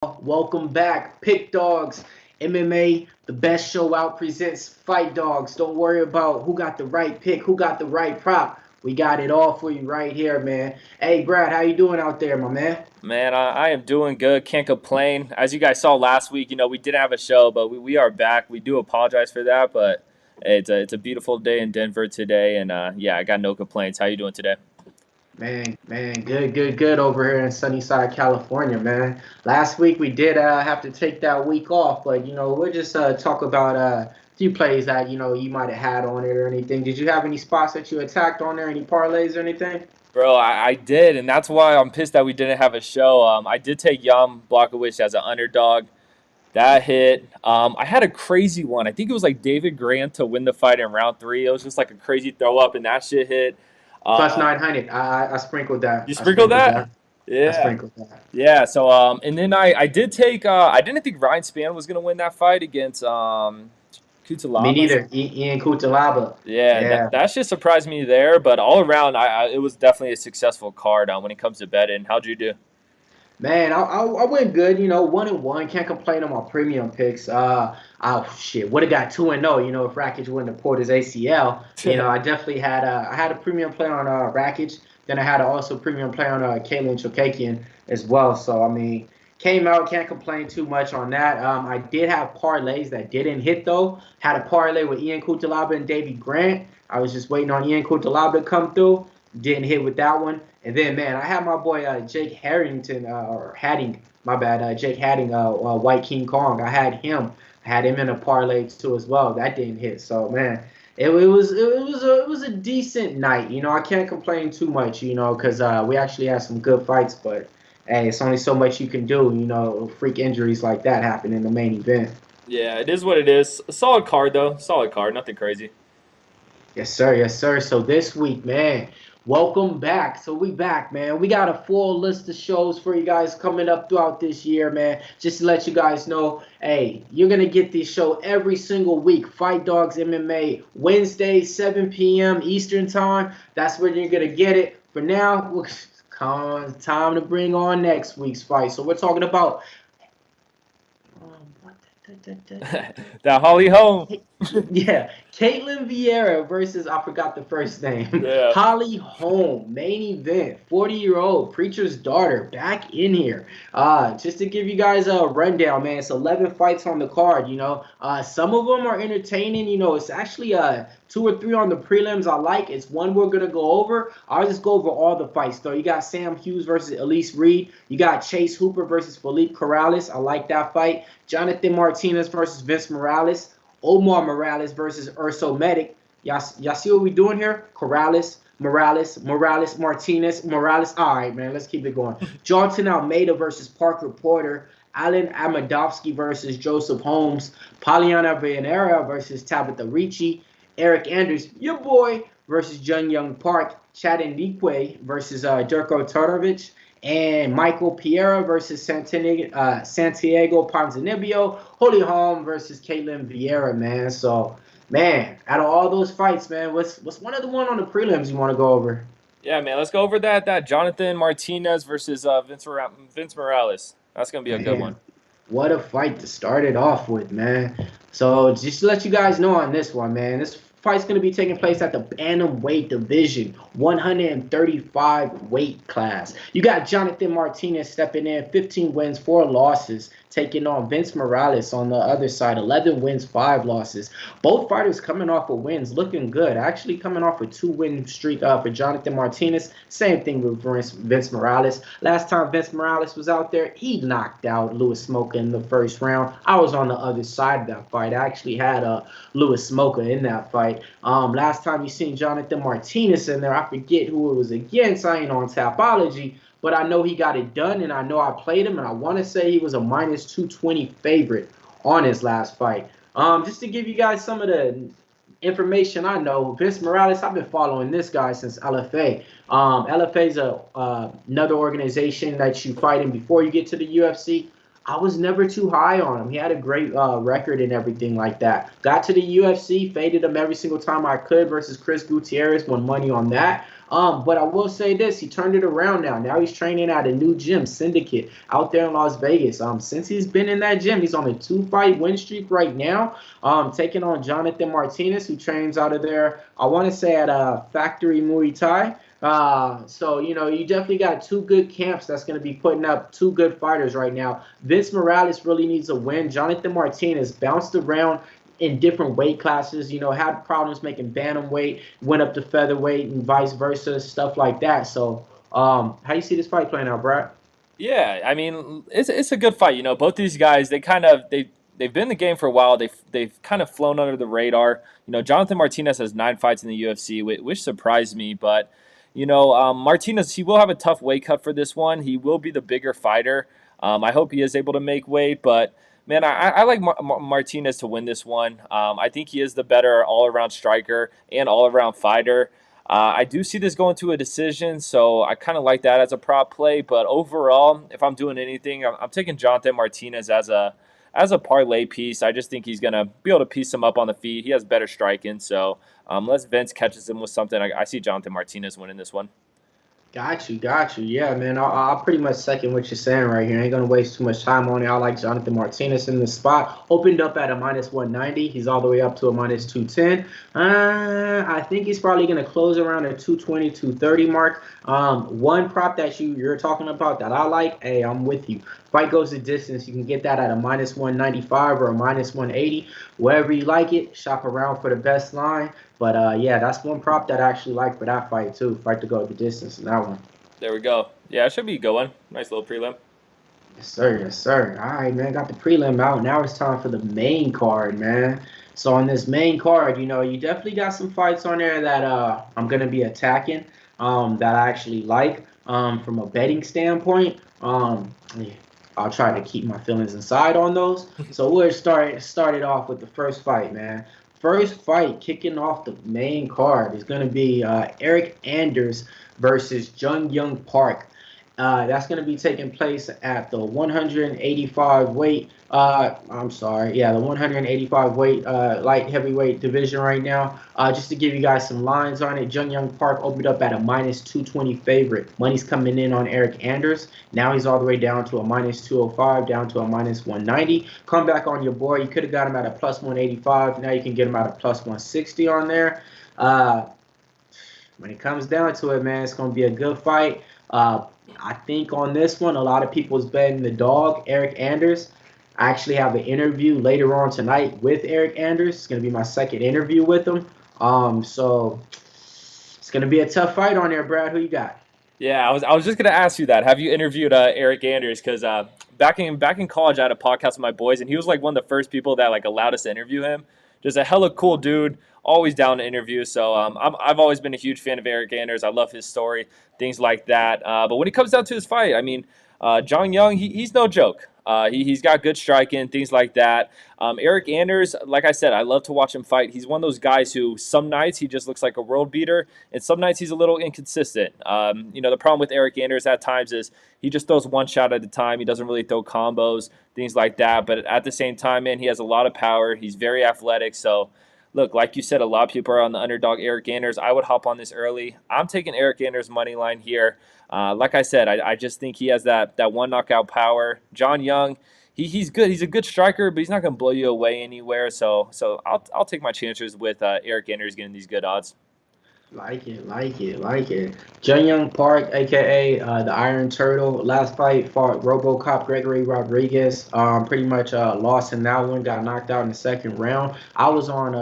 Welcome back. Pick Dogs, MMA, the best show out presents Fight Dogs. Don't worry about who got the right pick, who got the right prop. We got it all for you right here, man. Hey, Brad, how you doing out there, my man? Man, I am doing good. Can't complain. As you guys saw last week, we didn't have a show, but we are back. We do apologize for that, but it's a beautiful day in Denver today, and yeah, I got no complaints. How you doing today? Man, good over here in sunny side California, man. Last week we did have to take that week off, but we'll just talk about a few plays that you might have had on it or anything. Did you have any spots that you attacked on there? Any parlays or anything? Bro, I did, and that's why I'm pissed that we didn't have a show. I did take Jan Blachowicz as an underdog. That hit. I had a crazy one. I think it was like David Grant to win the fight in round three. It was just like a crazy throw up, and that shit hit. Plus Uh, 900. I sprinkled that. you I sprinkled sprinkled that. that? I Yeah. sprinkled that. Yeah, so and then I did take I didn't think Ryan Spann was gonna win that fight against Me Kutalaba. neither. Ian Kutalaba. Yeah, Yeah. that shit surprised me there, but all around it was definitely a successful card when it comes to betting. How'd you do? Man, I went good, 1-1. Can't complain on my premium picks. Oh shit, would have got 2-0, if Rakic wouldn't have pulled his ACL. I definitely had I had a premium play on Rakic. Then I had also premium play on Kalen Chokakian as well. So I mean, came out, can't complain too much on that. I did have parlays that didn't hit though. Had a parlay with Ian Kutalaba and Davy Grant. I was just waiting on Ian Kutalaba to come through. Didn't hit with that one. And then, man, I had my boy Jake Harrington, or Hadding, my bad, Jake Hadding, White King Kong. I had him in a parlay too as well. That didn't hit. So, man, it was a decent night. I can't complain too much, because we actually had some good fights. But hey, it's only so much you can do. Freak injuries like that happen in the main event. Yeah, it is what it is. A solid card though. Solid card, nothing crazy. Yes, sir. Yes, sir. So this week, man, welcome back. So we back, man. We got a full list of shows for you guys coming up throughout this year, man. Just to let you guys know, hey, you're gonna get this show every single week. Fight Dogs MMA, Wednesday, 7 p.m. Eastern time. That's where you're gonna get it. For now, time to bring on next week's fight. So we're talking about what That Holly Holm. yeah, Caitlin Vieira versus I forgot the first name. Yeah. Holly Holm, main event, 40-year-old preacher's daughter, back in here. Just to give you guys a rundown, man. It's 11 fights on the card. Some of them are entertaining. It's actually two or three on the prelims I like. It's one we're gonna go over. I'll just go over all the fights though. You got Sam Hughes versus Elise Reed. You got Chase Hooper versus Felipe Corrales. I like that fight. Jonathan Martinez versus Vince Morales. Omar Morales versus Urso Medic. Y'all see what we doing here? Morales, Martinez, Morales. All right, man, let's keep it going. Jonathan Almeida versus Parker Porter. Alan Amadovsky versus Joseph Holmes. Poliana Vieira versus Tabitha Ricci. Eric Anders, your boy, versus Jun Young Park. Chad Ndikwe versus Durko Todorovic. And Michael Piera versus Santiago Ponzinibbio. Holly Holm versus Caitlin Vieira, man. So, man, out of all those fights, man, what's one of the one on the prelims you want to go over? Yeah, man, let's go over that Jonathan Martinez versus Vince Morales. That's gonna be a good one. Man, what a fight to start it off with, man. So just to let you guys know on this one, man, this fight's going to be taking place at the bantamweight division, 135 weight class. You got Jonathan Martinez stepping in, 15 wins, 4 losses, taking on Vince Morales on the other side, 11 wins, 5 losses. Both fighters coming off of wins, looking good. Actually coming off a 2-win streak for Jonathan Martinez. Same thing with Vince Morales. Last time Vince Morales was out there, he knocked out Louis Smoker in the first round. I was on the other side of that fight. I actually had Louis Smoker in that fight. Last time you seen Jonathan Martinez in there, I forget who it was against. I ain't on Tapology, but I know he got it done, and I know I played him, and I want to say he was a minus 220 favorite on his last fight. Just to give you guys some of the information I know, Vince Morales, I've been following this guy since LFA. LFA is another organization that you fight in before you get to the UFC. I was never too high on him. He had a great record and everything like that. Got to the UFC, faded him every single time I could versus Chris Gutierrez, won money on that. But I will say this: he turned it around now. Now he's training at a new gym, Syndicate, out there in Las Vegas. Since he's been in that gym, he's on a 2-fight win streak right now. Taking on Jonathan Martinez, who trains out of there. I want to say at Factory Muay Thai. So, you definitely got two good camps that's going to be putting up two good fighters right now. Vince Morales really needs a win. Jonathan Martinez bounced around in different weight classes, had problems making bantamweight, went up to featherweight and vice versa, stuff like that. So, how do you see this fight playing out, Brad? Yeah, I mean, it's a good fight. Both these guys, they've been in the game for a while. They've kind of flown under the radar. Jonathan Martinez has 9 fights in the UFC, which surprised me. But Martinez, he will have a tough weight cut for this one. He will be the bigger fighter. I hope he is able to make weight, but man, I like Martinez to win this one. I think he is the better all-around striker and all-around fighter. I do see this going to a decision, so I kind of like that as a prop play. But overall, if I'm doing anything, I'm taking Jonathan Martinez as a parlay piece. I just think he's gonna be able to piece him up on the feet. He has better striking, so unless Vince catches him with something, I see Jonathan Martinez winning this one. Got you. Yeah, man. I'll pretty much second what you're saying right here. I ain't gonna waste too much time on it. I like Jonathan Martinez in the spot. Opened up at a minus 190. He's all the way up to a minus 210. I think he's probably gonna close around a 220, 230 mark. One prop that you're talking about that I like. Hey, I'm with you. Fight goes the distance. You can get that at a minus 195 or a minus 180. Wherever you like it, shop around for the best line. But yeah, that's one prop that I actually like for that fight too. Fight to go the distance in that one. There we go. Yeah, it should be a good one. Nice little prelim. Yes, sir. Yes, sir. All right, man. Got the prelim out. Now it's time for the main card, man. So on this main card, you definitely got some fights on there that I'm gonna be attacking. That I actually like. From a betting standpoint. Yeah, I'll try to keep my feelings inside on those. So we'll start it off with the first fight, man. First fight kicking off the main card is going to be Eric Anders versus Jung Young Park. That's going to be taking place at the 185 weight. The 185 weight light heavyweight division right now. Just to give you guys some lines on it, Jung Young Park opened up at a minus 220 favorite. Money's coming in on Eric Anders. Now he's all the way down to a minus 205, down to a minus 190. Come back on your board. You could have got him at a plus 185. Now you can get him at a plus 160 on there. When it comes down to it, man, it's going to be a good fight. I think on this one, a lot of people's betting the dog, Eric Anders. I actually have an interview later on tonight with Eric Anders. It's going to be my second interview with him. So it's going to be a tough fight on there, Brad. Who you got? Yeah, I was just gonna ask you that. Have you interviewed Eric Anders? Because back in college, I had a podcast with my boys, and he was like one of the first people that like allowed us to interview him. Just a hella cool dude, always down to interview. So I've always been a huge fan of Eric Anders. I love his story, things like that. But when it comes down to his fight, I mean, Jong Young, he's no joke. He's got good striking, things like that. Eric Anders, like I said, I love to watch him fight. He's one of those guys who some nights he just looks like a world beater, and some nights he's a little inconsistent. The problem with Eric Anders at times is he just throws one shot at a time. He doesn't really throw combos, things like that. But at the same time, man, he has a lot of power. He's very athletic. So, look, like you said, a lot of people are on the underdog Eric Anders. I would hop on this early. I'm taking Eric Anders' money line here. Like I said, I just think he has that one knockout power. John Young, he's good. He's a good striker, but he's not going to blow you away anywhere. So I'll take my chances with Eric Anders getting these good odds. Like it. Jung Young Park, aka the Iron Turtle, last fight fought RoboCop Gregory Rodriguez. Pretty much lost in that one, got knocked out in the second round. I was on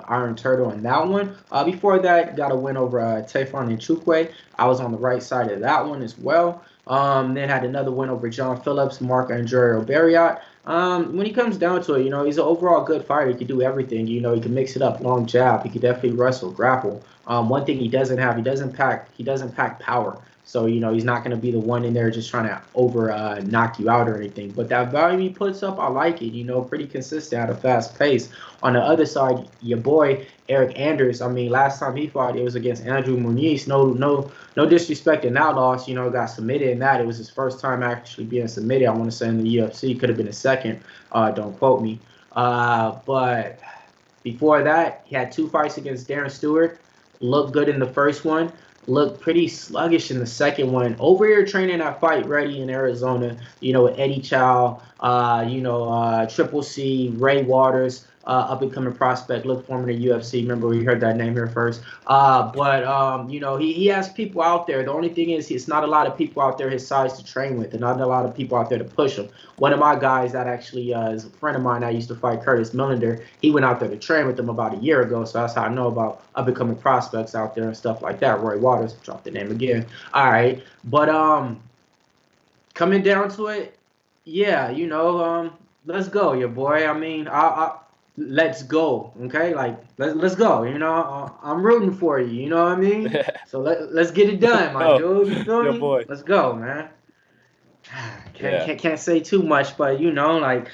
Iron Turtle in that one. Before that, got a win over Tefon Nchukwu. I was on the right side of that one as well. Then had another win over John Phillips, Mark Andreo Barriot. When he comes down to it, he's an overall good fighter. He can do everything. He can mix it up, long jab. He can definitely wrestle, grapple. One thing he doesn't have, he doesn't pack power. So, he's not going to be the one in there just trying to knock you out or anything. But that value he puts up, I like it, pretty consistent at a fast pace. On the other side, your boy, Eric Anders, I mean, last time he fought, it was against Andrew Muniz. No disrespect in that loss, got submitted in that. It was his first time actually being submitted, I want to say, in the UFC. Could have been a second. Don't quote me. But before that, he had 2 fights against Darren Stewart. Looked good in the first one. looked pretty sluggish in the second one. Over here training at Fight Ready in Arizona, with Eddie Chow, Triple C, Ray Waters, up and coming prospect. Look for him in the UFC. Remember, we heard that name here first. He has people out there. The only thing is, it's not a lot of people out there his size to train with, and not a lot of people out there to push him. One of my guys that actually is a friend of mine that used to fight, Curtis Millender, he went out there to train with him about a year ago, so that's how I know about up and coming prospects out there and stuff like that. Roy Waters, drop the name again. All right, but coming down to it, yeah, let's go, your boy. I mean, let's go, okay? Like, let's go. I'm rooting for you. You know what I mean? So let's get it done, my dude. You feel Your me? boy. Let's go, man. Can't say too much, but like,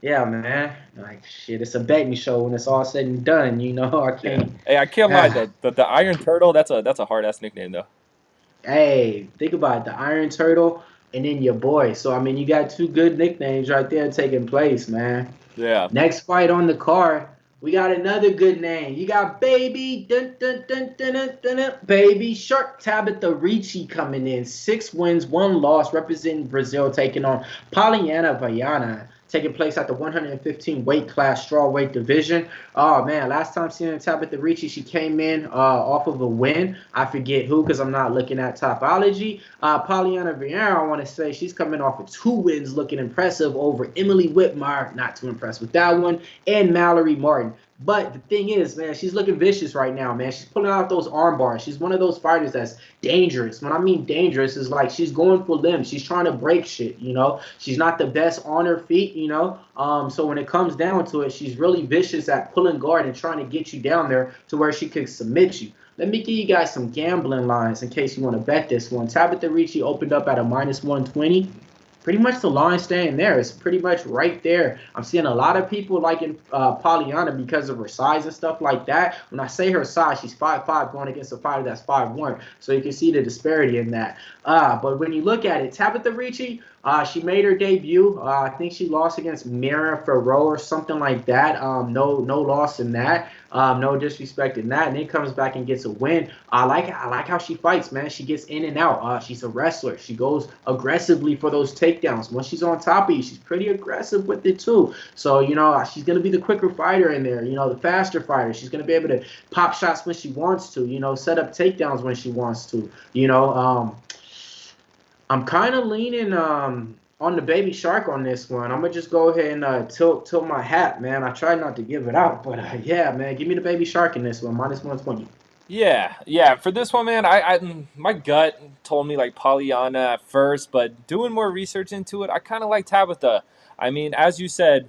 yeah, man. Like, shit, it's a betting show when it's all said and done. I can't. Hey, I can't lie. The Iron Turtle. That's a hard ass nickname though. Hey, think about it, the Iron Turtle and then your boy. So I mean, you got two good nicknames right there taking place, man. Yeah. Next fight on the card, we got another good name. You got Baby dun, dun, dun, dun, dun, dun, dun, Baby Shark Tabitha Ricci coming in. 6 wins, 1 loss, representing Brazil, taking on Polyana Vaiana, taking place at the 115 weight class strawweight division. Oh man, last time seeing Tabitha Ricci, she came in off of a win. I forget who because I'm not looking at Topology. Polyana Vieira, I want to say she's coming off of 2 wins, looking impressive over Emily Whitmire. Not too impressed with that one, and Mallory Martin. But the thing is, man, she's looking vicious right now, man. She's pulling out those arm bars. She's one of those fighters that's dangerous. When I mean dangerous, is like she's going for limbs. She's trying to break shit, She's not the best on her feet, So when it comes down to it, she's really vicious at pulling guard and trying to get you down there to where she could submit you. Let me give you guys some gambling lines in case you want to bet this one. Tabitha Ricci opened up at a -120. Pretty much the line staying there. It's pretty much right there. I'm seeing a lot of people liking Polyana because of her size and stuff like that. When I say her size, she's 5'5", going against a fighter that's 5'1", so you can see the disparity in that. But when you look at it, Tabitha Ricci, she made her debut. I think she lost against Mira Ferro or something like that. No loss in that. No disrespect in that. And then comes back and gets a win. I like how she fights, man. She gets in and out. She's a wrestler. She goes aggressively for those takedowns. Once she's on top of you, she's pretty aggressive with it too. So, she's going to be the quicker fighter in there, the faster fighter. She's going to be able to pop shots when she wants to, set up takedowns when she wants to, I'm kind of leaning on the Baby Shark on this one. I'm going to just go ahead and tilt my hat, man. I try not to give it out, but yeah, man, give me the Baby Shark in this one, -120. Yeah. For this one, man, I my gut told me like Pollyanna at first, but doing more research into it, I kind of like Tabitha. I mean, as you said,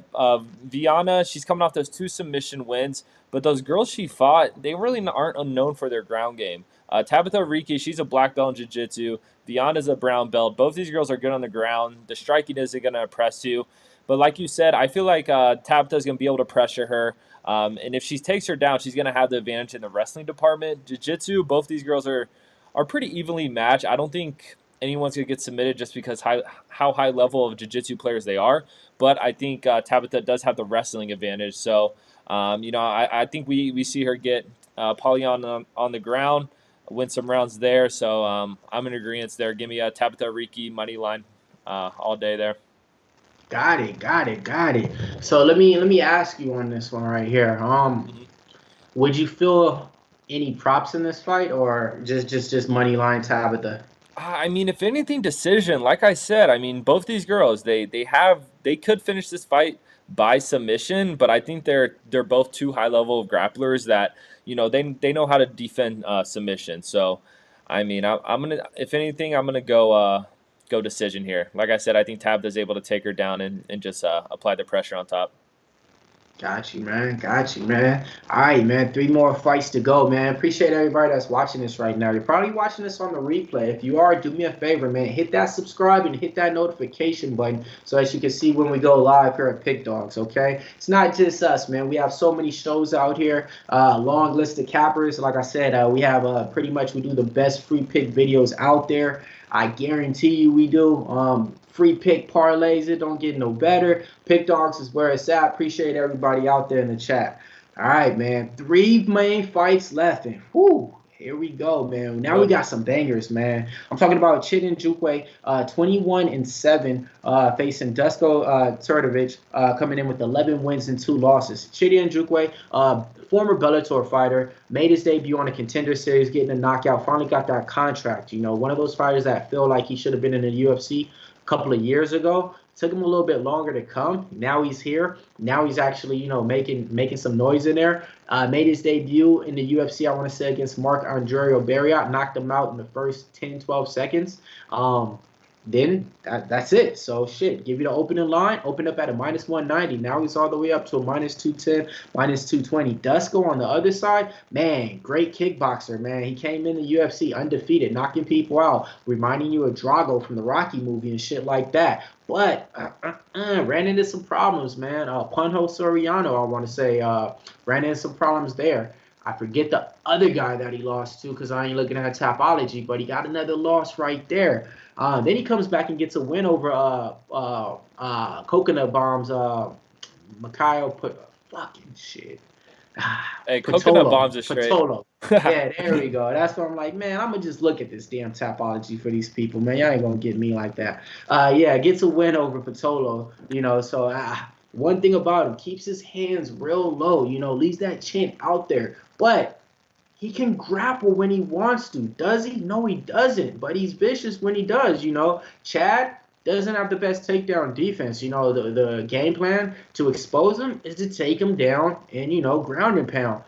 Viana, she's coming off those 2 submission wins, but those girls she fought, they really aren't unknown for their ground game. Tabitha Riki, she's a black belt in jiu-jitsu. Viana's a brown belt. Both these girls are good on the ground. The striking isn't going to impress you. But like you said, I feel like Tabitha's going to be able to pressure her. And if she takes her down, she's going to have the advantage in the wrestling department. Jiu-jitsu, both these girls are pretty evenly matched. I don't think anyone's going to get submitted just because how high level of jiu-jitsu players they are. But I think Tabitha does have the wrestling advantage. So, I think we see her get Pollyanna on the ground, win some rounds there. So I'm in agreement there. Give me a Tabitha Riki money line all day there. Got it. So let me ask you on this one right here. Would you feel any props in this fight, or just money line Tabitha? I mean, if anything, decision. Like I said, I mean, both these girls, they could finish this fight by submission, but I think they're both too high level of grapplers that they know how to defend submission. So, I mean, I'm gonna, if anything, I'm gonna go decision here. Like I said, I think Tabitha's able to take her down and just apply the pressure on top. Got you, man. All right, man. 3 more fights to go, man. Appreciate everybody that's watching this right now. You're probably watching this on the replay. If you are, do me a favor, man. Hit that subscribe and hit that notification button so that you can see when we go live here at Pick Dogs, okay? It's not just us, man. We have so many shows out here. Long list of cappers. Like I said, we have pretty much we do the best free pick videos out there. I guarantee you we do. Free pick parlays, it don't get no better. Pick Dogs is where it's at. Appreciate everybody out there in the chat. All right, man. 3 main fights left, and whoo, Here we go, man. Now we Yep. got some bangers, man. I'm talking about Chidi Njukwe, 21-7, facing Dusko Turdovic, coming in with 11 wins and 2 losses. Chidi Njukwe, former Bellator fighter, made his debut on a Contender Series, getting a knockout. Finally got that contract. You know, one of those fighters that feel like he should have been in the UFC a couple of years ago. Took him a little bit longer to come. Now he's here. Now he's actually, making some noise in there. Made his debut in the UFC, I want to say, against Marc-André Barriot. Knocked him out in the first 10, 12 seconds. Then that's it. So, shit, give you the opening line. Opened up at a -190. Now he's all the way up to a -210, -220. Dusko on the other side, man, great kickboxer, man. He came in the UFC undefeated, knocking people out, reminding you of Drago from the Rocky movie and shit like that. But ran into some problems, man. Punho Soriano, I want to say, ran into some problems there. I forget the other guy that he lost to because I ain't looking at Tapology, but he got another loss right there. Then he comes back and gets a win over Coconut Bombs, Mikhail fucking shit. Hey, Coconut Bombs are straight. Patolo. Yeah, there we go. That's why I'm like, man, I'm gonna just look at this damn Tapology for these people, man. Y'all ain't gonna get me like that. Yeah, gets a win over Patolo, so one thing about him, keeps his hands real low, leaves that chin out there. But he can grapple when he wants to. Does he? No, he doesn't. But he's vicious when he does, Chad doesn't have the best takedown defense. The game plan to expose him is to take him down and, ground and pound.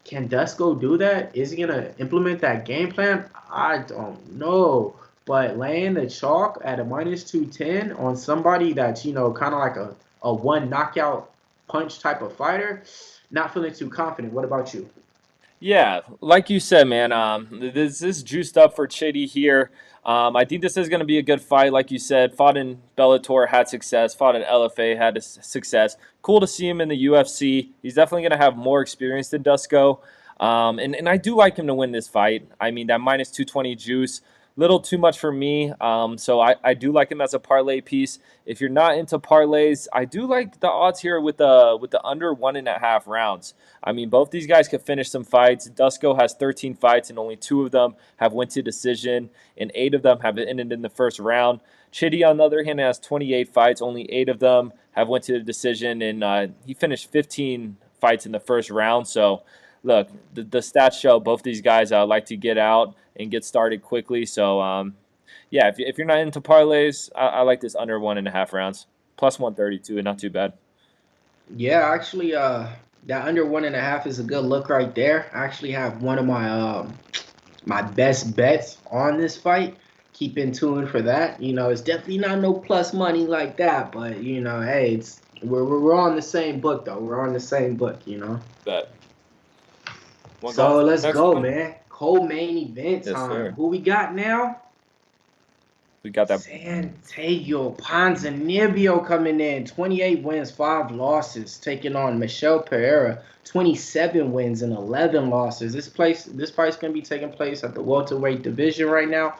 Can Dusko do that? Is he going to implement that game plan? I don't know. But laying the chalk at a -210 on somebody that's, kind of like a one knockout punch type of fighter, not feeling too confident. What about you? Yeah, like you said, man, this is juiced up for Chidi here. I think this is going to be a good fight, like you said. Fought in Bellator, had success. Fought in LFA, had success. Cool to see him in the UFC. He's definitely going to have more experience than Dusko. And I do like him to win this fight. I mean, that -220 juice, little too much for me. So I do like him as a parlay piece. If you're not into parlays, I do like the odds here with the under 1.5 rounds. I mean, both these guys could finish some fights. Dusko has 13 fights, and only 2 of them have went to decision, and 8 of them have ended in the first round. Chidi, on the other hand, has 28 fights. Only 8 of them have went to the decision, and he finished 15 fights in the first round. So, look, the stats show both these guys like to get out and get started quickly. So, yeah, if you're not into parlays, I like this under 1.5 rounds. Plus 132, and not too bad. Yeah, actually, that under 1.5 is a good look right there. I actually have one of my best bets on this fight. Keep in tune for that. It's definitely not no plus money like that, but hey, we're on the same book though. We're on the same book. Bet. So let's go, one? man. Co-main event time. Sir. Who we got now? We got that. Santiago Ponzinibbio coming in. 28 wins, 5 losses. Taking on Michel Pereira. 27 wins and 11 losses. This fight's going to be taking place at the welterweight division right now.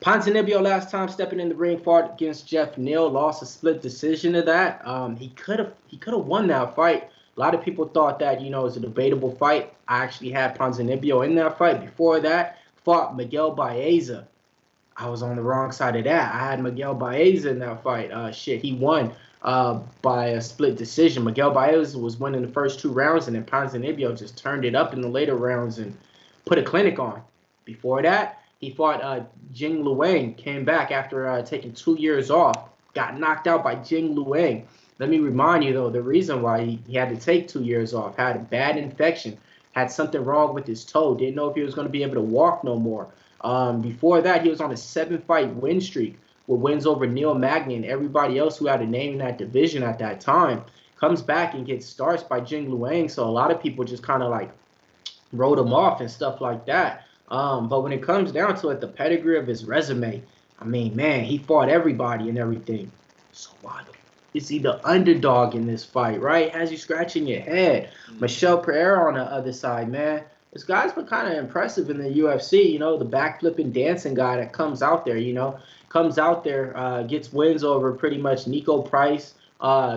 Ponzinibbio last time stepping in the ring fought against Jeff Neal. Lost a split decision to that. He could have won that fight. A lot of people thought that, it was a debatable fight. I actually had Ponzinibbio in that fight. Before that, fought Miguel Baeza. I was on the wrong side of that. I had Miguel Baeza in that fight. He won by a split decision. Miguel Baeza was winning the first 2 rounds, and then Ponzinibbio just turned it up in the later rounds and put a clinic on. Before that, he fought Jing Luang, came back after taking 2 years off, got knocked out by Jing Luang. Let me remind you, though, the reason why he had to take 2 years off, had a bad infection, had something wrong with his toe, didn't know if he was going to be able to walk no more. Before that, he was on a 7-fight win streak with wins over Neil Magny and everybody else who had a name in that division at that time. Comes back and gets starts by Jing Luang, so a lot of people just kind of like wrote him off and stuff like that. But when it comes down to it, the pedigree of his resume, I mean, man, he fought everybody and everything. So why is he the underdog in this fight, right? Has you scratching your head. Michel Pereira on the other side, man. This guy's been kind of impressive in the UFC, the backflipping dancing guy that comes out there, gets wins over pretty much Nico Price,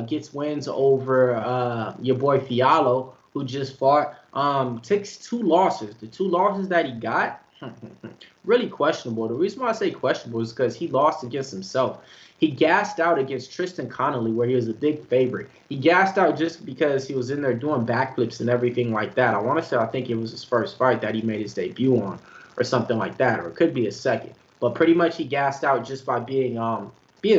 gets wins over your boy Fiallo, who just fought. Takes 2 losses. The 2 losses that he got, really questionable. The reason why I say questionable is because he lost against himself. He gassed out against Tristan Connolly, where he was a big favorite. He gassed out just because he was in there doing backflips and everything like that. I want to say I think it was his first fight that he made his debut on, or something like that, or it could be his second. But pretty much he gassed out just by being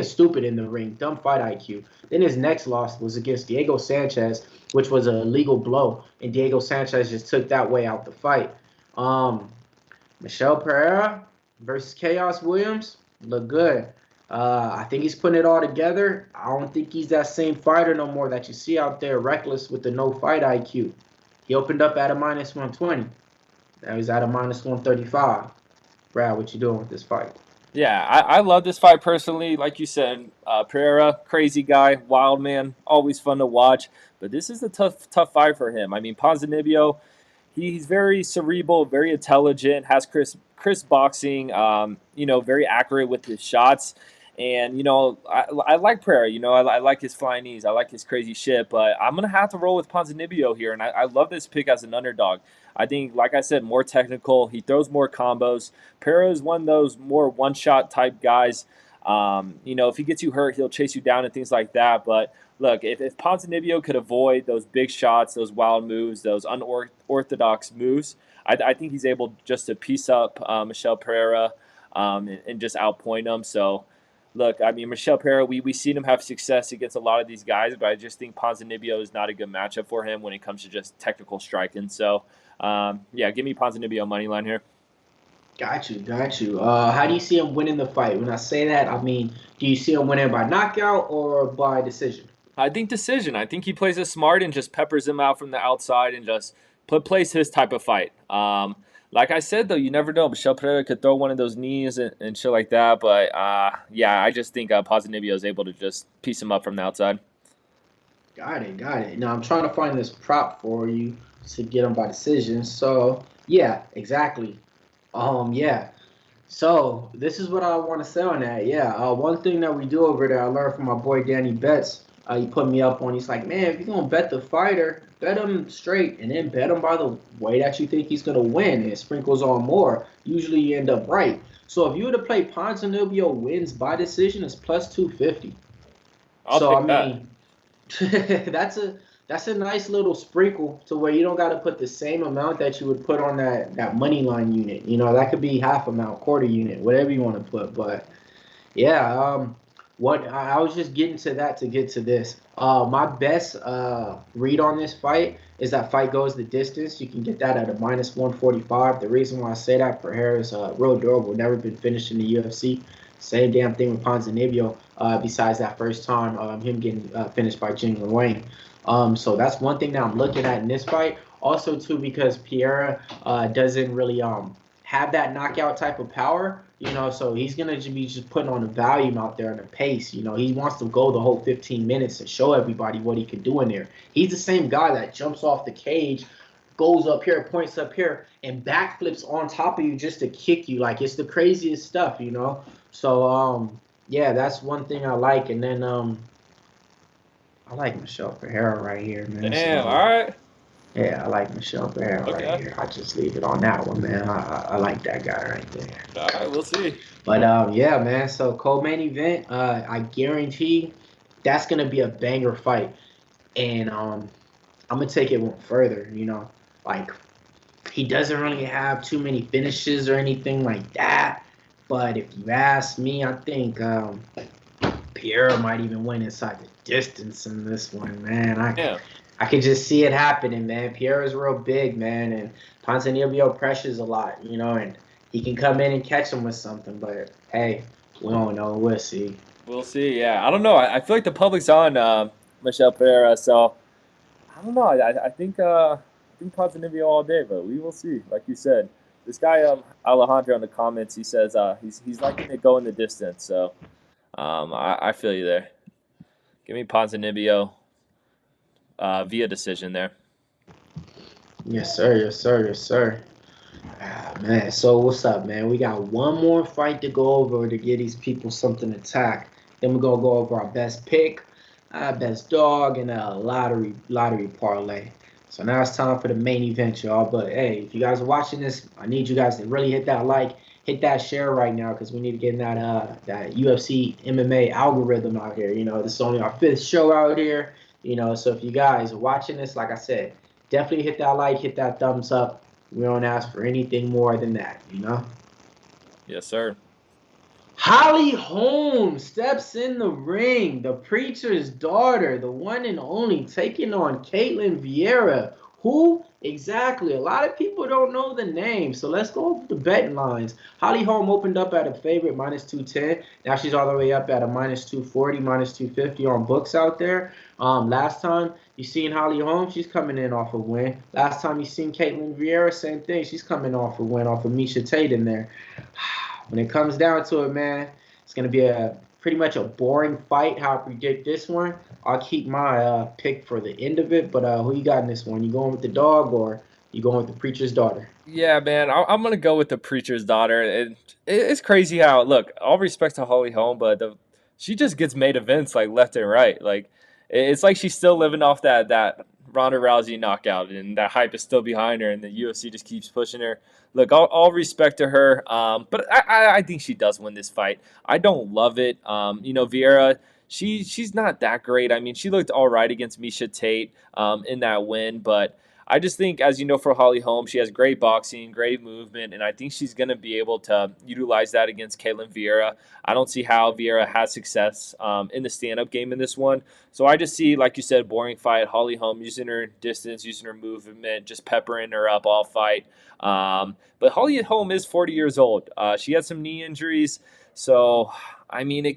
stupid in the ring, dumb fight IQ. Then his next loss was against Diego Sanchez, which was a legal blow, and Diego Sanchez just took that way out the fight. Um, Michelle Pereira versus Chaos Williams look good. I think he's putting it all together. I don't think he's that same fighter no more that you see out there, reckless with the no fight IQ. He opened up at a -120. Now he's at a -135. Brad, what you doing with this fight? Yeah, I love this fight personally. Like you said, Pereira, crazy guy, wild man, always fun to watch. But this is a tough fight for him. I mean, Ponzinibbio, he's very cerebral, very intelligent, has crisp boxing, very accurate with his shots. And, I like Pereira. I like his flying knees. I like his crazy shit. But I'm going to have to roll with Ponzinibbio here. And I love this pick as an underdog. I think, like I said, more technical. He throws more combos. Pereira is one of those more one-shot type guys. If he gets you hurt, he'll chase you down and things like that. But look, if Ponzinibbio could avoid those big shots, those wild moves, those unorthodox moves, I think he's able just to piece up Michelle Pereira and just outpoint him. So, look, I mean, Michelle Pereira, we've seen him have success against a lot of these guys, but I just think Ponzinibbio is not a good matchup for him when it comes to just technical striking. So, give me Ponzinibbio money line here. Got you. How do you see him winning the fight? When I say that, I mean, do you see him winning by knockout or by decision? I think decision. I think he plays it smart and just peppers him out from the outside and just plays his type of fight. Like I said, though, you never know. Michelle Pereira could throw one of those knees and shit like that. But, I just think Ponzinibbio is able to just piece him up from the outside. Got it. Now, I'm trying to find this prop for you to get him by decision. So, yeah, exactly. Yeah. So, this is what I want to say on that. Yeah, one thing that we do over there, I learned from my boy Danny Betts. He put me up on. He's like, man, if you're gonna bet the fighter, bet him straight, and then bet him by the way that you think he's gonna win, and it sprinkles on more. Usually, you end up right. So, if you were to play Ponzinibbio wins by decision, it's plus 250. I'll take that. That's a nice little sprinkle to where you don't got to put the same amount that you would put on that money line unit. That could be half amount, quarter unit, whatever you want to put. But yeah, what I was just getting to that to get to this. My best read on this fight is that fight goes the distance. You can get that at a -145. The reason why I say that, Pereira is real durable, never been finished in the UFC. Same damn thing with Ponzinibbio. Besides that first time, him getting finished by Jing Wang. So that's one thing that I'm looking at in this fight. Also, too, because Pereira doesn't really have that knockout type of power, so he's going to be just putting on the volume out there and the pace. He wants to go the whole 15 minutes and show everybody what he can do in there. He's the same guy that jumps off the cage, goes up here, points up here, and backflips on top of you just to kick you. Like, it's the craziest stuff, So, that's one thing I like. And then I like Michelle Pereira right here, man. Damn, So, all right. yeah, I like Michelle Brad right here. I just leave it on that one, man. I like that guy right there. All right, we'll see. But yeah, man. So co-main event, I guarantee that's gonna be a banger fight, and I'm gonna take it one further. Like he doesn't really have too many finishes or anything like that. But if you ask me, I think Pierre might even win inside the distance in this one, man. I could just see it happening, man. Pierre is real big, man, and Ponzinibbio pressures a lot, and he can come in and catch him with something. But hey, we don't know. We'll see. We'll see. Yeah, I don't know. I feel like the public's on Michelle Pereira, so I don't know. I think Ponzinibbio all day, but we will see. Like you said, this guy Alejandro in the comments, he says he's liking to go in the distance. So I feel you there. Give me Ponzinibbio via decision there. Yes, sir. Man, so what's up, man? We got one more fight to go over to give these people something to attack. Then we're gonna go over our best pick, best dog, and a lottery parlay. So now it's time for the main event, y'all. But hey, if you guys are watching this, I need you guys to really hit that like, hit that share right now, because we need to get in that UFC MMA algorithm out here. This is only our 5th show out here. So if you guys are watching this, like I said, definitely hit that like, hit that thumbs up. We don't ask for anything more than that. Yes, sir. Holly Holm steps in the ring, the preacher's daughter, the one and only, taking on Caitlin Vieira. Who exactly? A lot of people don't know the name, so let's go over the betting lines. Holly Holm opened up at a favorite -210. Now she's all the way up at a -240, -250 on books out there. Last time you seen Holly Holm, she's coming in off a win. Last time you seen Caitlin Vieira, same thing. She's coming off a win off of Miesha Tate in there. When it comes down to it, man, it's going to be pretty much a boring fight. How I predict this one, I'll keep my pick for the end of it. But who you got in this one? You going with the dog or you going with the preacher's daughter? Yeah, man, I'm gonna go with the preacher's daughter. It's crazy how, look, all respect to Holly Holm, but she just gets made events like left and right. Like it's like she's still living off that Ronda Rousey knockout, and that hype is still behind her, and the UFC just keeps pushing her. Look, all respect to her, but I think she does win this fight. I don't love it. Vieira, she's not that great. I mean, she looked all right against Miesha Tate in that win, but I just think, as you know, for Holly Holm, she has great boxing, great movement, and I think she's going to be able to utilize that against Caitlin Vieira. I don't see how Vieira has success in the stand-up game in this one. So I just see, like you said, boring fight. Holly Holm using her distance, using her movement, just peppering her up all fight. But Holly Holm is 40 years old. She had some knee injuries, so I mean,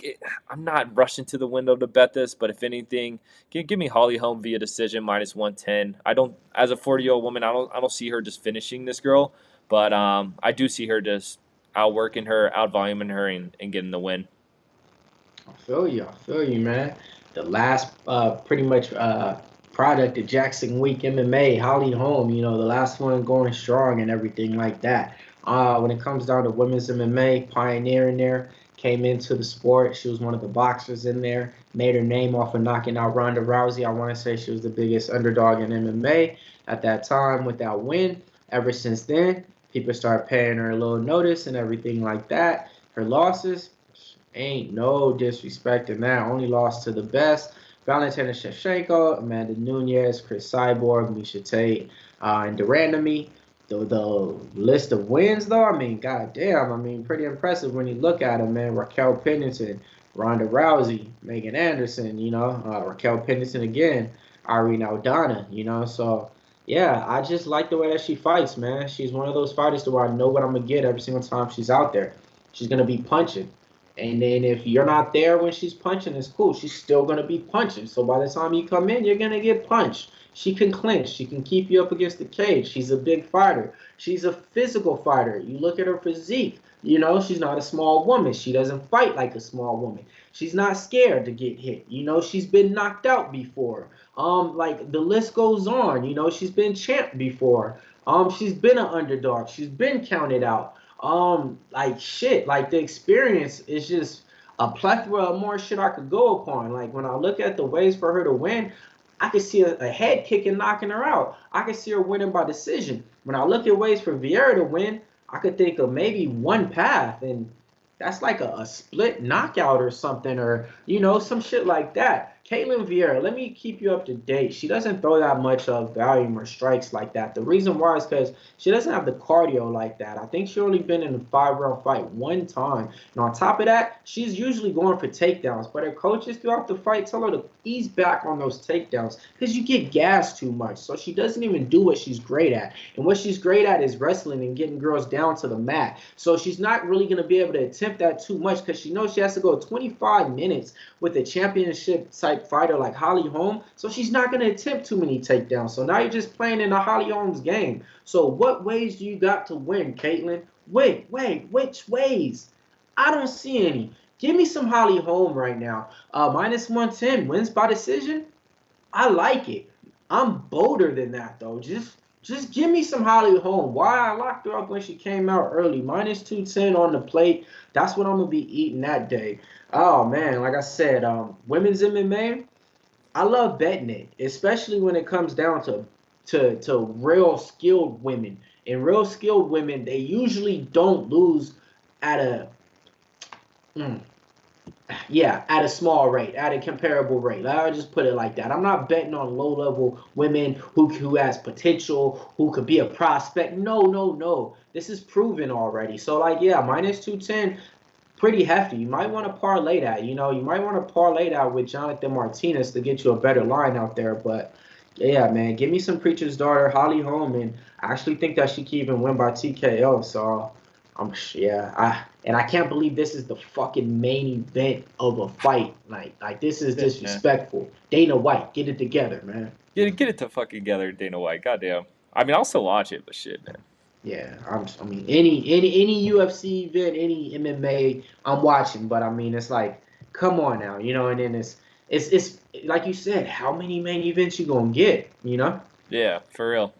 I'm not rushing to the window to bet this, but if anything, give me Holly Holm via decision -110. I don't, as a 40-year-old woman, I don't see her just finishing this girl, but I do see her just outworking her, outvoluming her, and getting the win. I feel you, man. The last pretty much product of Jackson Week MMA, Holly Holm, the last one going strong and everything like that. When it comes down to women's MMA, pioneering there, came into the sport. She was one of the boxers in there, made her name off of knocking out Ronda Rousey. I want to say she was the biggest underdog in MMA at that time with that win. Ever since then, people start paying her a little notice and everything like that. Her losses, ain't no disrespect in that. Only lost to the best. Valentina Shevchenko, Amanda Nunes, Chris Cyborg, Miesha Tate, and Durandamy. The list of wins, though, I mean, goddamn, I mean, pretty impressive when you look at them, man. Raquel Pennington, Ronda Rousey, Megan Anderson, Raquel Pennington again, Irene Aldana, so yeah, I just like the way that she fights, man. She's one of those fighters to where I know what I'm gonna get every single time she's out there. She's gonna be punching. And then if you're not there when she's punching, it's cool. She's still going to be punching. So by the time you come in, you're going to get punched. She can clinch. She can keep you up against the cage. She's a big fighter. She's a physical fighter. You look at her physique. She's not a small woman. She doesn't fight like a small woman. She's not scared to get hit. She's been knocked out before. Like the list goes on. She's been champ before. She's been an underdog. She's been counted out. Like shit, like the experience is just a plethora of more shit I could go upon. Like when I look at the ways for her to win, I could see a head kick and knocking her out. I could see her winning by decision. When I look at ways for Vieira to win, I could think of maybe one path, and that's like a split knockout or something, or some shit like that. Caitlin Vieira, let me keep you up to date. She doesn't throw that much of volume or strikes like that. The reason why is because she doesn't have the cardio like that. I think she only been in a 5-round fight one time. And on top of that, she's usually going for takedowns. But her coaches throughout the fight tell her to ease back on those takedowns because you get gassed too much. So she doesn't even do what she's great at. And what she's great at is wrestling and getting girls down to the mat. So she's not really going to be able to attempt that too much because she knows she has to go 25 minutes with a championship type fighter like Holly Holm, so she's not going to attempt too many takedowns. So now you're just playing in a Holly Holm's game. So what ways do you got to win, Caitlin? Wait, which ways? I don't see any. Give me some Holly Holm right now. -110 wins by decision. I like it. I'm bolder than that though. Just give me some Holly Holm. Why I locked her up when she came out early. -210 on the plate. That's what I'm going to be eating that day. Oh, man. Like I said, women's MMA, I love betting it, especially when it comes down to to real skilled women. And real skilled women, they usually don't lose at a at a small rate, at a comparable rate. I'll just put it like that. I'm not betting on low level women who has potential, who could be a prospect. No, no, no. This is proven already. So like minus 210, pretty hefty. You might want to parlay that. You might want to parlay that with Jonathan Martinez to get you a better line out there. But yeah, man, give me some Preacher's Daughter, Holly Holm, and I actually think that she can even win by TKO. So I can't believe this is the fucking main event of a fight. Like this is disrespectful. Dana White, get it together, man. Get it to fucking together, Dana White. Goddamn. I mean, I'll still watch it, but shit, man. Yeah, I mean, any UFC event, any MMA, I'm watching. But I mean, it's like, come on now, And then it's like you said, how many main events you gonna get, Yeah, for real.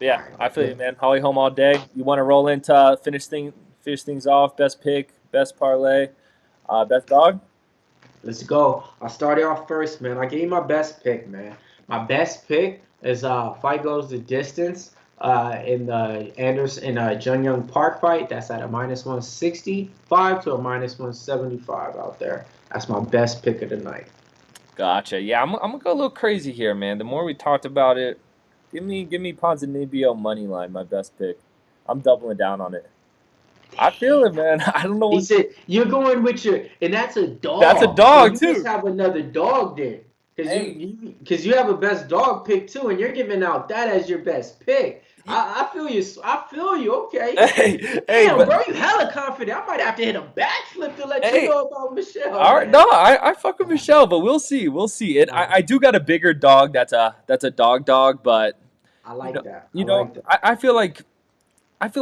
Yeah, I feel you, man. Holly Holm all day. You want to roll into finish things off? Best pick, best parlay, best dog. Let's go. I'll start it off first, man. I gave you my best pick, man. My best pick is fight goes the distance. In the Anderson Jun Young Park fight, that's at a minus 165 to a minus 175 out there. That's my best pick of the night. Gotcha. Yeah, I'm gonna go a little crazy here, man. The more we talked about it, give me Ponzinibbio money line, my best pick. I'm doubling down on it. I feel it, man. I don't know. He said you're going with and that's a dog. That's a dog so you too. Just have another dog there, because you have a best dog pick too, and you're giving out that as your best pick. I feel you. I feel you. Okay. Damn, bro, you hella confident. I might have to hit a backflip to let you know about Michelle. All right, no, I fuck with Michelle, but we'll see. We'll see. It. I do got a bigger dog. That's a dog, but I like that. I feel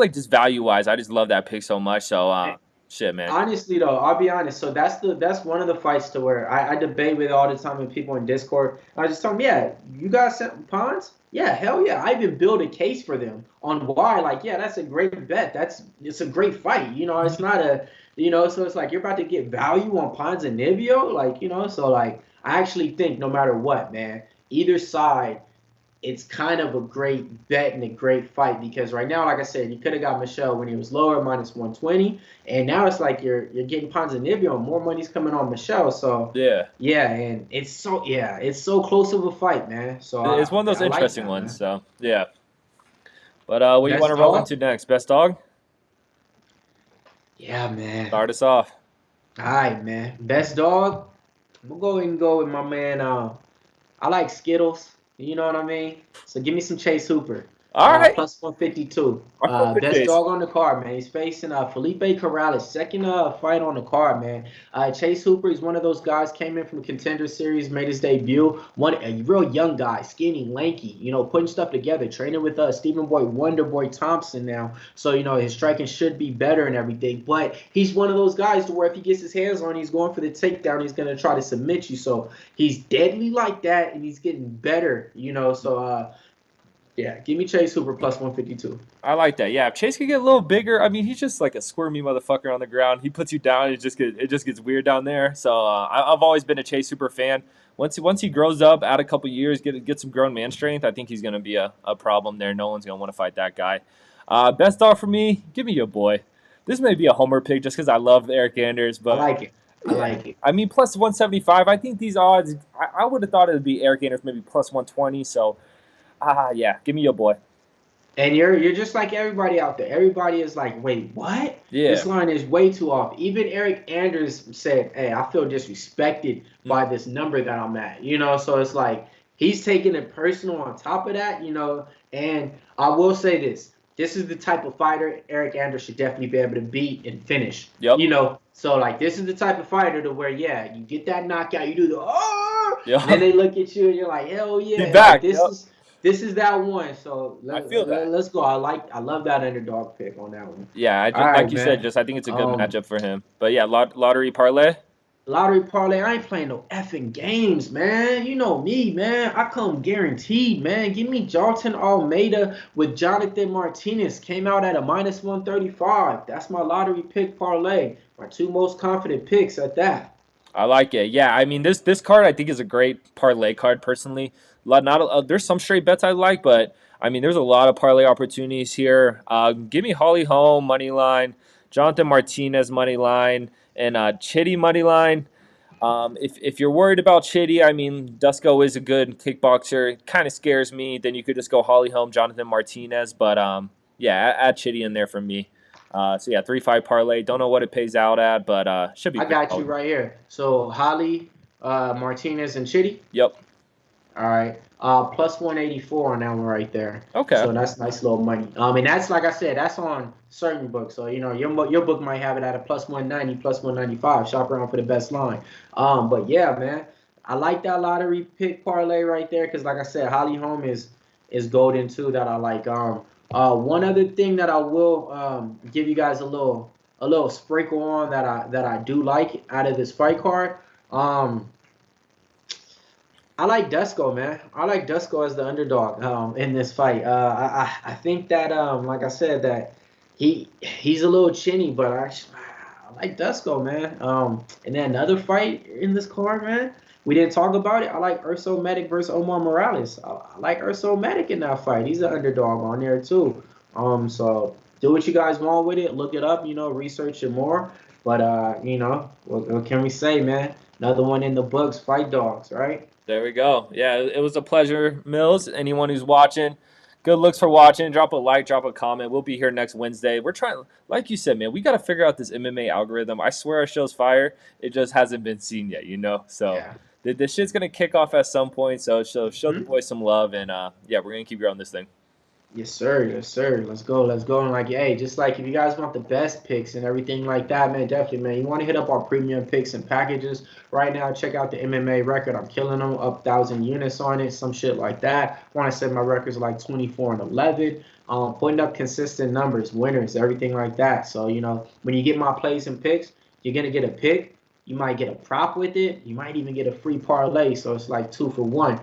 like just value wise, I just love that pick so much. So shit, man. Honestly though, I'll be honest. So that's one of the fights to where I debate with all the time with people in Discord. I just tell them, yeah, you guys sent Pons? Yeah, hell yeah. I even build a case for them on why. Like, yeah, that's a great bet. It's a great fight. It's not a so it's like you're about to get value on Ponzinibbio. Like, so like I actually think no matter what, man, either side, it's kind of a great bet and a great fight because right now, like I said, you could have got Michelle when he was lower, minus 120, and now it's like you're getting Ponzinibbio and more money's coming on Michelle. So and it's so close of a fight, man. So it's one of those interesting ones. So yeah, but what do you want to roll into next? Best dog? Yeah, man. Start us off. All right, man. Best dog. I'm gonna go with my man. I like Skittles. You know what I mean? So give me some Chase Hooper. All right. Plus 152. Best dog on the card, man. He's facing Felipe Corrales, second fight on the card, man. Chase Hooper is one of those guys, came in from the Contender Series, made his debut. A real young guy, skinny, lanky, putting stuff together, training with Stephen Boy Wonderboy Thompson now. So, his striking should be better and everything. But he's one of those guys to where if he gets his hands on, he's going for the takedown. He's going to try to submit you. So he's deadly like that, and he's getting better, So, yeah, give me Chase Hooper plus 152. I like that. Yeah, if Chase could get a little bigger, I mean, he's just like a squirmy motherfucker on the ground. He puts you down, it just gets weird down there. So I've always been a Chase Hooper fan. Once he grows up, add a couple years, get some grown man strength, I think he's going to be a problem there. No one's going to want to fight that guy. Best dog for me, give me your boy. This may be a homer pick just because I love Eric Anders, but I like it. I like it. I mean, plus 175. I think these odds, I would have thought it would be Eric Anders maybe plus 120. So. Yeah, give me your boy. And you're just like everybody out there. Everybody is like, wait, what? Yeah. This line is way too off. Even Eric Anders said, hey, I feel disrespected by this number that I'm at. So it's like he's taking it personal on top of that, And I will say this. This is the type of fighter Eric Anders should definitely be able to beat and finish. Yep. So like this is the type of fighter to where, yeah, you get that knockout, you do the yep. And then they look at you and you're like, hell yeah. Be back. Like, this is that one, so I feel that. Let's go. I love that underdog pick on that one. Yeah, like you said, I think it's a good matchup for him. But yeah, lottery parlay. Lottery parlay. I ain't playing no effing games, man. You know me, man. I come guaranteed, man. Give me Jalton Almeida with Jonathan Martinez. Came out at a minus 135. That's my lottery pick parlay. My two most confident picks at that. I like it. Yeah, I mean this card I think is a great parlay card personally. Not there's some straight bets I like, but I mean there's a lot of parlay opportunities here. Give me Holly Holm money line, Jonathan Martinez money line, and Chidi money line. If you're worried about Chidi, I mean Dusko is a good kickboxer. It kind of scares me. Then you could just go Holly Holm, Jonathan Martinez, but yeah, add Chidi in there for me. So yeah, 3-5 parlay. Don't know what it pays out at, but should be I pretty got you solid. right here. So Holly, Martinez, and Chitty. Yep. All right. Plus 184 on that one right there. Okay. So that's nice little money. And that's like I said, that's on certain books. So your book might have it at a plus 190, plus 195. Shop around for the best line. But yeah, man, I like that lottery pick parlay right there because like I said, Holly Holm is golden too that I like. One other thing that I will give you guys a little sprinkle on that I do like out of this fight card. Um, I like Dusko, man. I like Dusko as the underdog in this fight. I think that like I said that he's a little chinny, but I like Dusko, man. And then another fight in this card, man. We didn't talk about it. I like Urso Medic versus Omar Morales. I like Urso Medic in that fight. He's an underdog on there too. So do what you guys want with it. Look it up. Research it more. But what can we say, man? Another one in the books. Fight dogs, right? There we go. Yeah, it was a pleasure, Mills. Anyone who's watching, good looks for watching. Drop a like, drop a comment. We'll be here next Wednesday. We're trying, like you said, man, we got to figure out this MMA algorithm. I swear our show's fire. It just hasn't been seen yet, So Yeah. this shit's going to kick off at some point. So show the Mhm. boys some love. And yeah, we're going to keep growing this thing. Yes, sir. Yes, sir. Let's go. Let's go. And like, hey, just like if you guys want the best picks and everything like that, man, definitely, man. You want to hit up our premium picks and packages right now. Check out the MMA record. I'm killing them up 1,000 units on it, some shit like that. Want to say my records are like 24-11. Putting up consistent numbers, winners, everything like that. So when you get my plays and picks, you're gonna get a pick. You might get a prop with it. You might even get a free parlay. So it's like 2 for 1.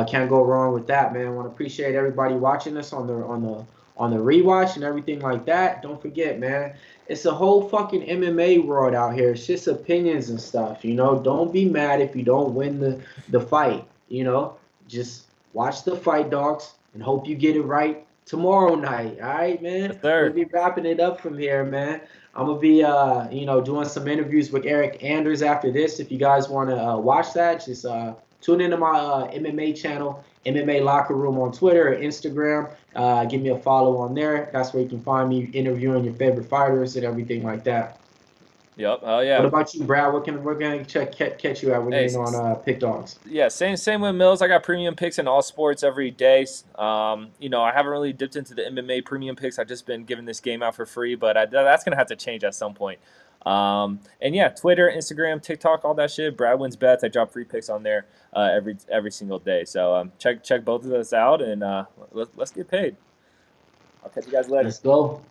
Can't go wrong with that, man. Want to appreciate everybody watching us on the rewatch and everything like that. Don't forget, man. It's a whole fucking MMA world out here. It's just opinions and stuff. Don't be mad if you don't win the fight. Just watch the fight dogs and hope you get it right tomorrow night. All right, Yes, man. We'll sir. be wrapping it up from here, man. I'm gonna be doing some interviews with Eric Anders after this. If you guys want to watch that, just tune into my MMA channel, MMA Locker Room on Twitter or Instagram. Give me a follow on there. That's where you can find me interviewing your favorite fighters and everything like that. Yep. Oh, What yeah. about you, Brad? We're gonna catch you at when Hey, you're on Pick Dogs? yeah, same with Mills. I got premium picks in all sports every day. I haven't really dipped into the MMA premium picks. I've just been giving this game out for free, but that's gonna have to change at some point. And yeah, Twitter, Instagram, TikTok, all that shit. Brad wins bets. I drop free picks on there every single day. So check both of us out and let's get paid. I'll catch you guys later. Let's go.